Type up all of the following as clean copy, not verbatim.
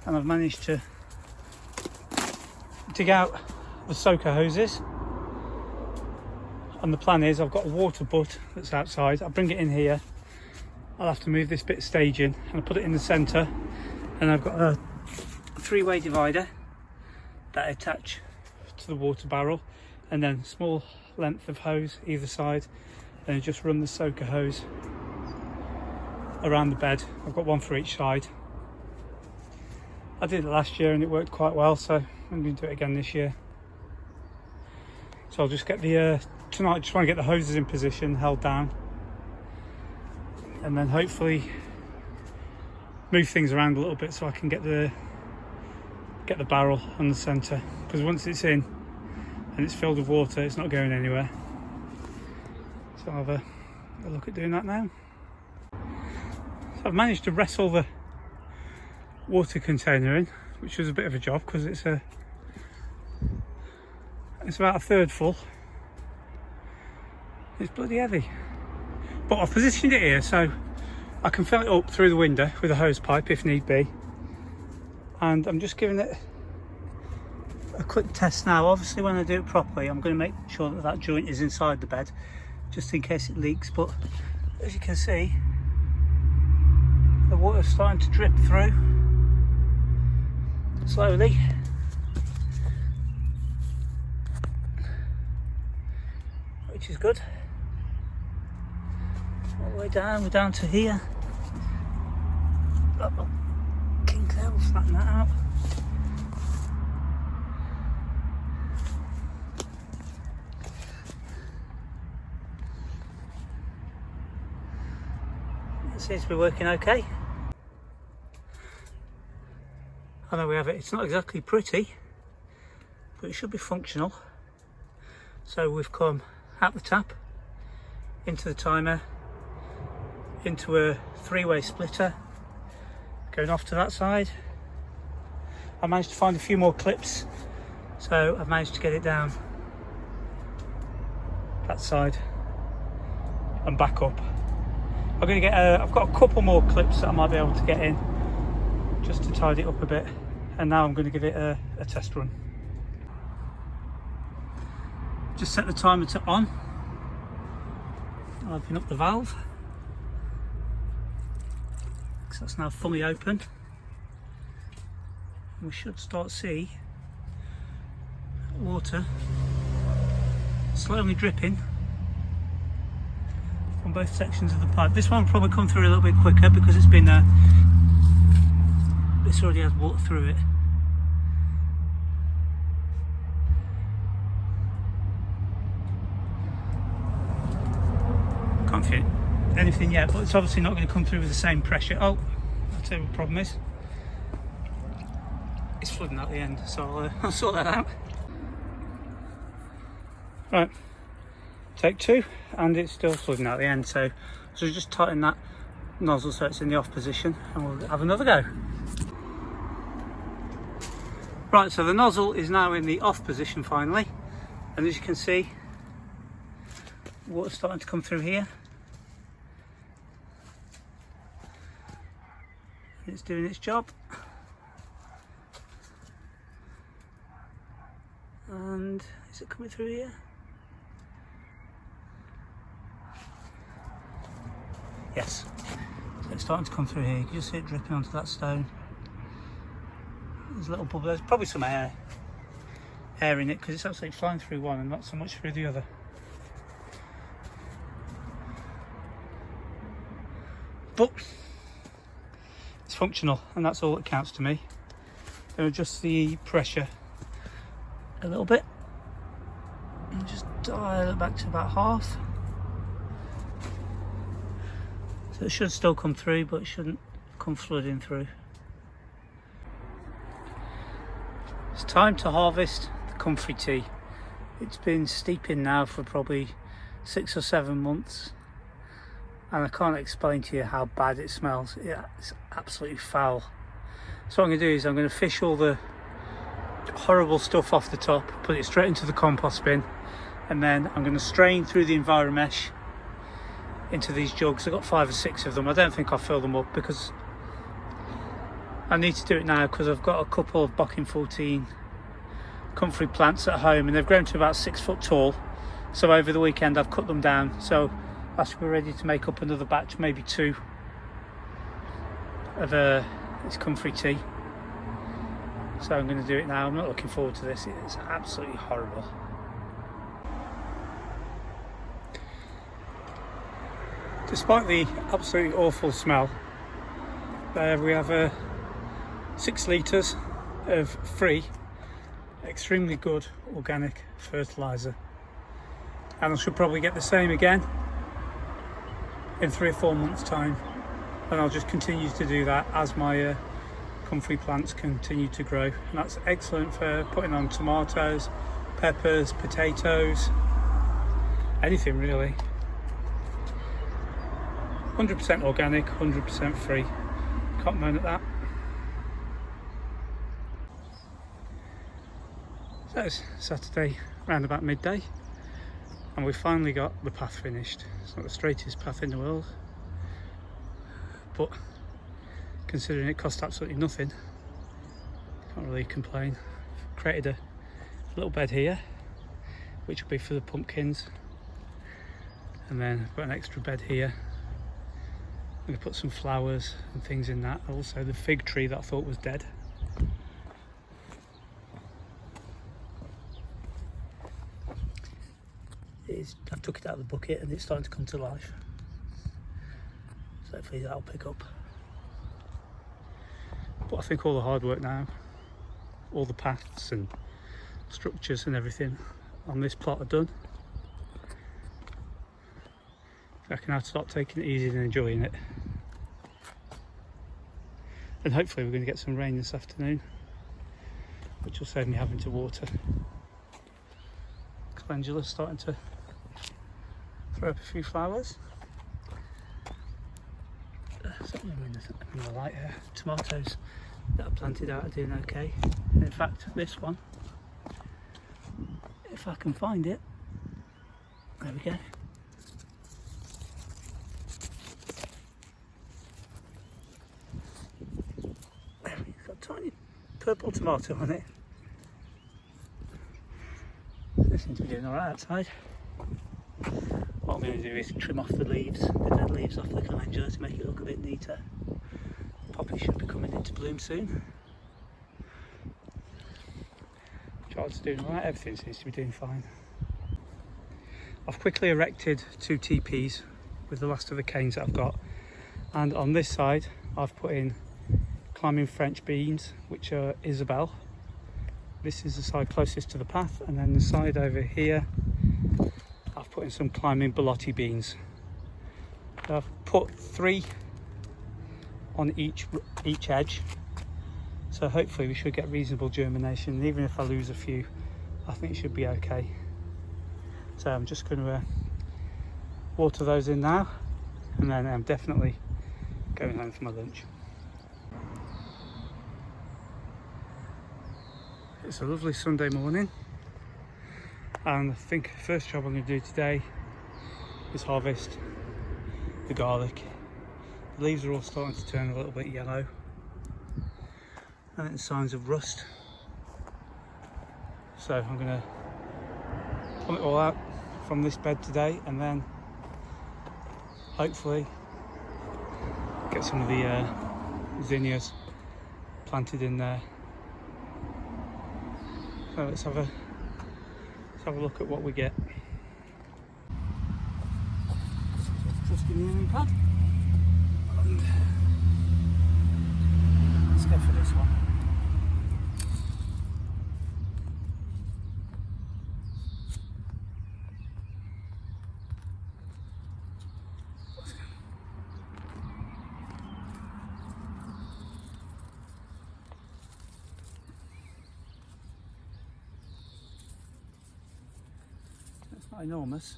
and I've managed to dig out the soaker hoses. And the plan is I've got a water butt that's outside. I'll bring it in here. I'll have to move this bit of staging and I'll put it in the centre. And I've got a three-way divider that I attach to the water barrel, and then small length of hose either side, and just run the soaker hose around the bed. I've got one for each side. I did it last year and it worked quite well, so I'm going to do it again this year. So I'll just get the tonight, just want to get the hoses in position, held down, and then hopefully move things around a little bit so I can get the barrel on the centre, because once it's in and it's filled with water, it's not going anywhere. So I'll have a look at doing that now. So I've managed to wrestle the water container in, which was a bit of a job because it's about a third full. It's bloody heavy, but I've positioned it here so I can fill it up through the window with a hose pipe if need be. And I'm just giving it a quick test now. Obviously when I do it properly, I'm going to make sure that that joint is inside the bed just in case it leaks, but as you can see, the water's starting to drip through slowly. Which is good. All the way down, we're down to here. Oh, King there, we'll flatten that out. It seems to be working okay. I know we have it, it's not exactly pretty, but it should be functional. So we've come out the tap, into the timer, into a three-way splitter, going off to that side. I managed to find a few more clips, so I've managed to get it down that side and back up. I'm going to get I've got a couple more clips that I might be able to get in just to tidy it up a bit, and now I'm going to give it a test run. Just set the timer to on. I'll open up the valve, because that's now fully open. We should start to see water slowly dripping on both sections of the pipe. This one will probably come through a little bit quicker because it's been this already has water through it. Can't feel anything yet, but it's obviously not going to come through with the same pressure. Oh, I'll tell you what the problem is. It's flooding at the end, so I'll sort that out. Right, take two, and it's still flooding at the end, so just tighten that nozzle so it's in the off position, and we'll have another go. Right, so the nozzle is now in the off position finally, and as you can see, water's starting to come through here. It's doing its job. And is it coming through here? Yes. So it's starting to come through here. You can just see it dripping onto that stone. There's a little bubble. There's probably some air in it because it's actually flying through one and not so much through the other. But it's functional, and that's all that counts to me. I'm going to adjust the pressure a little bit and just dial it back to about half. So it should still come through, but it shouldn't come flooding through. It's time to harvest the comfrey tea. It's been steeping now for probably 6 or 7 months, and I can't explain to you how bad it smells. It's absolutely foul. So what I'm going to do is I'm going to fish all the horrible stuff off the top, put it straight into the compost bin, and then I'm going to strain through the Enviromesh into these jugs. I've got 5 or 6 of them. I don't think I'll fill them up because I need to do it now because I've got a couple of Bocking 14 comfrey plants at home and they've grown to about 6 foot tall. So over the weekend I've cut them down, so I should be ready to make up another batch, maybe 2 of this comfrey tea. So I'm going to do it now. I'm not looking forward to this. It's absolutely horrible. Despite the absolutely awful smell, there we have 6 litres of free, extremely good organic fertiliser. And I should probably get the same again in 3 or 4 months' time. And I'll just continue to do that as my comfrey plants continue to grow. And that's excellent for putting on tomatoes, peppers, potatoes, anything really. 100% organic, 100% free. Can't moan at that. So it's Saturday around about midday and we've finally got the path finished. It's not the straightest path in the world, but considering it cost absolutely nothing, can't really complain. Created a little bed here which will be for the pumpkins, and then I've got an extra bed here. I'm going to put some flowers and things in that. Also the fig tree that I thought was dead. I've took it out of the bucket and it's starting to come to life. So hopefully that'll pick up. But I think all the hard work now, all the paths and structures and everything on this plot are done. I can now start taking it easy and enjoying it. And hopefully we're going to get some rain this afternoon, which will save me having to water. Calendula's starting to throw up a few flowers. Certainly in the light here. Tomatoes that are planted out are doing okay. And in fact, this one, if I can find it, there we go. It's got a tiny purple tomato on it. They seem to be doing alright outside. What I'm going to do is trim off the leaves, the dead leaves off the calendula to make it look a bit neater. Poppy should be coming into bloom soon. Child's doing alright, everything seems to be doing fine. I've quickly erected 2 teepees with the last of the canes that I've got, and on this side I've put in climbing French beans, which are Isabel. This is the side closest to the path, and then the side over here I've put in some climbing Belotti beans. I've put 3 on each edge, so hopefully we should get reasonable germination. And even if I lose a few, I think it should be okay. So I'm just going to water those in now, and then I'm definitely going home for my lunch. It's a lovely Sunday morning, and I think the first job I'm going to do today is harvest the garlic. The leaves are all starting to turn a little bit yellow. I think the signs of rust. So I'm going to pull it all out from this bed today, and then hopefully get some of the zinnias planted in there. So let's have a look at what we get. Just give me a new pad. And let's go for this one. It's not enormous.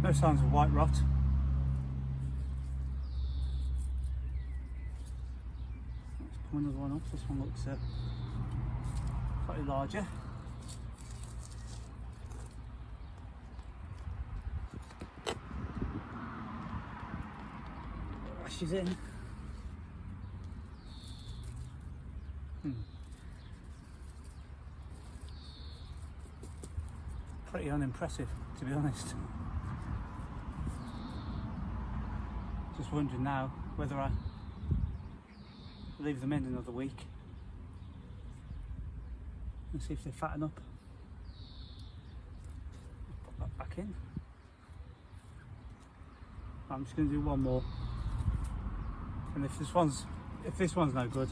No signs of white rot. Let's pull another one up. This one looks slightly larger. she's in. Pretty unimpressive, to be honest. Just wondering now whether I leave them in another week and see if they fatten up. Put that back in. I'm just going to do one more, and if this one's no good,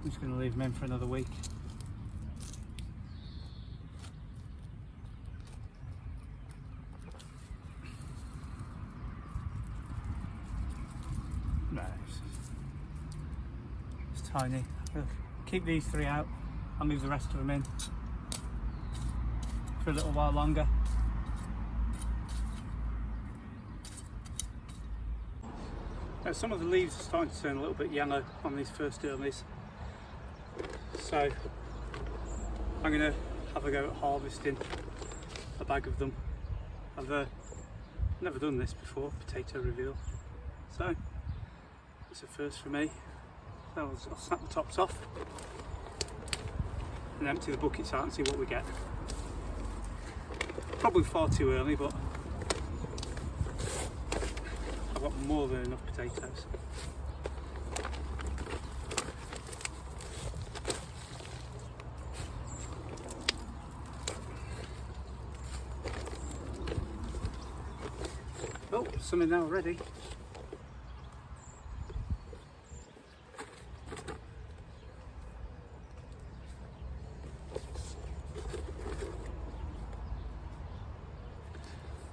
I'm just going to leave them in for another week. No, it's tiny. I'll keep these 3 out. I'll move the rest of them in for a little while longer. Now, some of the leaves are starting to turn a little bit yellow on these first earlies, so I'm going to have a go at harvesting a bag of them. I've never done this before, potato reveal, so it's a first for me. So I'll snap the tops off and empty the buckets out and see what we get. Probably far too early, but I've got more than enough potatoes. Oh, some are now ready.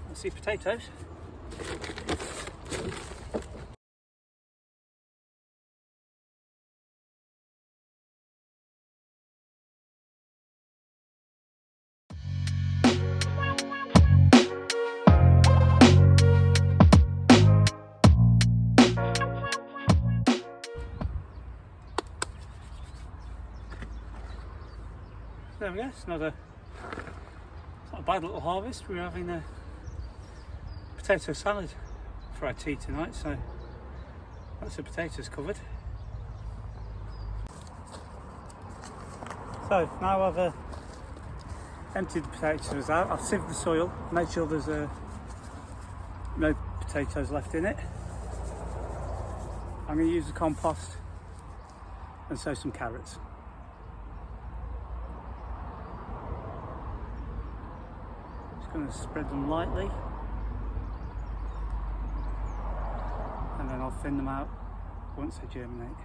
I see potatoes. There we go, it's not a bad little harvest. We're having a potato salad for our tea tonight, so that's the potatoes covered. So now I've emptied the potatoes out, I've sieved the soil, made sure there's no potatoes left in it. I'm going to use the compost and sow some carrots. Going to spread them lightly, and then I'll thin them out once they germinate.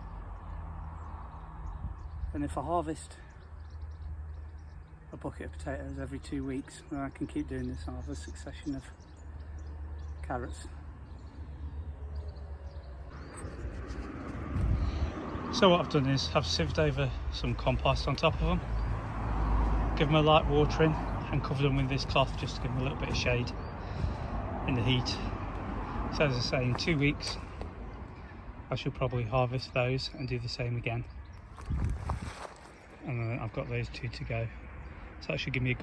And if I harvest a bucket of potatoes every 2 weeks, then I can keep doing this. I'll have a succession of carrots. So what I've done is I've sieved over some compost on top of them, give them a light watering, and cover them with this cloth just to give them a little bit of shade in the heat. So as I say, in 2 weeks I should probably harvest those and do the same again, and then I've got those 2 to go. So that should give me a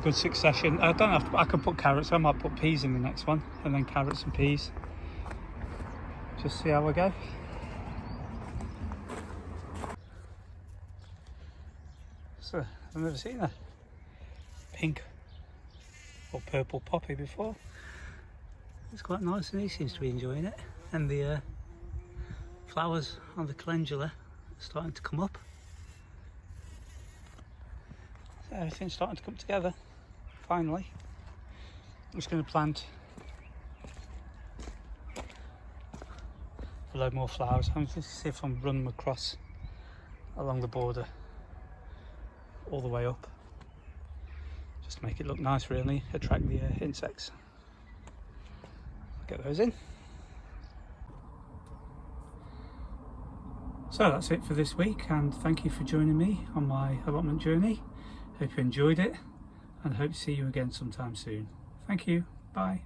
good succession. I don't have to, I can put carrots, I might put peas in the next one, and then carrots and peas. Just see how I go. So I've never seen a pink or purple poppy before. It's quite nice and he seems to be enjoying it, and the flowers on the calendula are starting to come up. So everything's starting to come together finally. I'm just going to plant a load more flowers. I'm just going to see if I can run them across along the border all the way up, just to make it look nice, really attract the insects. Get those in. So that's it for this week, and thank you for joining me on my allotment journey. Hope you enjoyed it, and hope to see you again sometime soon. Thank you. Bye.